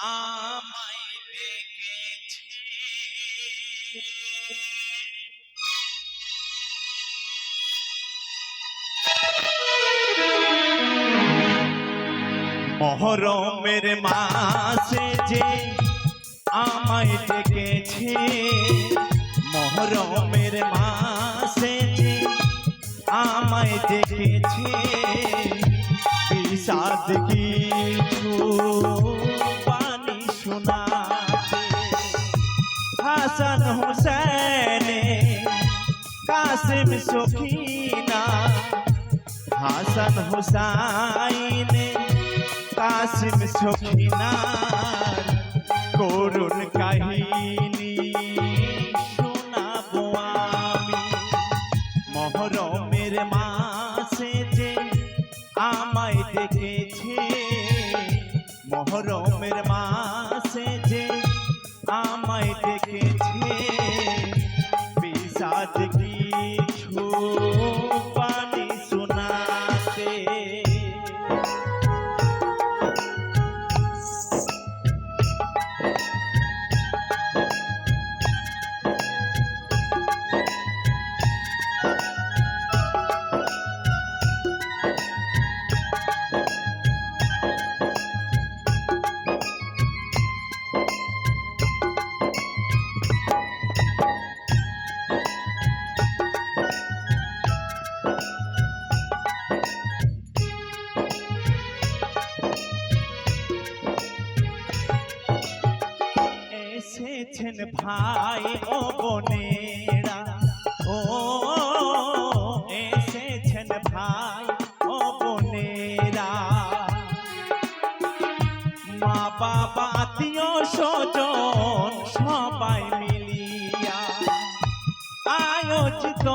আমায় ডেকেছে মহরমের মাসে যে আমায় ডেকেছে মহরমের মাসে যে আমায় ডেকেছে বিষাদ কিছু বাণী শোনাতে হাসান হুসেন কাসিম সখিনা হাসান হুসাইন কাসিম সখিনার করুণ কাহিনী শোনাবো আমি মহরমের মাসে যে আমায় ডেকেছে মহরমের মাসে যে আমায় ডেকেছে বিষাদ কিছু বাণী শোনাতে এসেছেন ভাই ও বোনেরা ও এসেছেন ভাই ও বোনেরা মা বাবা আত্মীয় স্বজন সবাই মিলিয়া আয়োজিত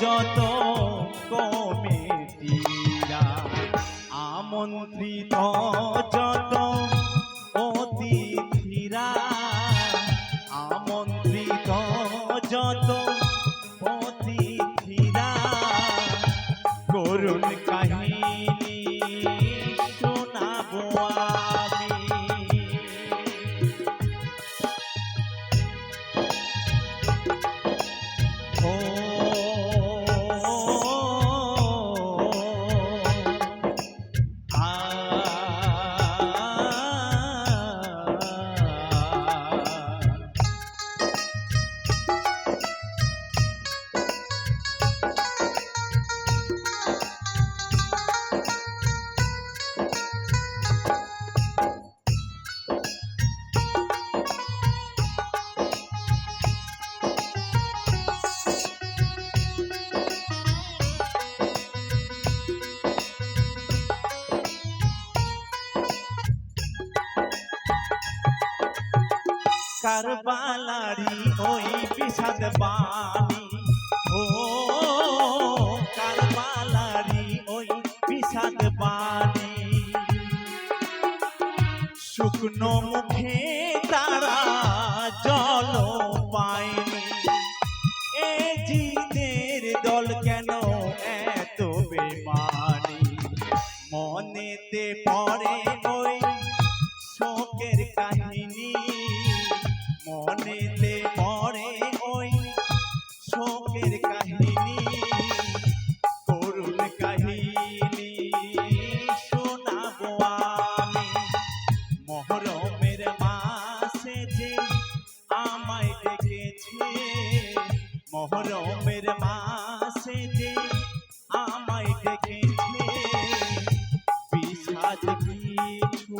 যত কমিটিরা আমন্ত্রিত যত অতিথিরা আমন্ত্রিত যত অতিথিরা করুণ কাহিনী শোনাবো আমি ও কারবালারি ওই বিষাদ বাণী ও কারবালারি ওই বিষাদ বাণী শুকনো মুখে তারা জল পায়নি এ জিনের দল কেন এত বেমানি মনেতে পড়ে ওই শোকের কাহিনী মনেতে পড়ে ওই শোকের কাহিনী করুণ কাহিনী শোনাবো আমি মহরমের মাসে যে আমায় ডেকেছে মহরমের মাসে যে আমায় ডেকেছে বিষাদ কিছু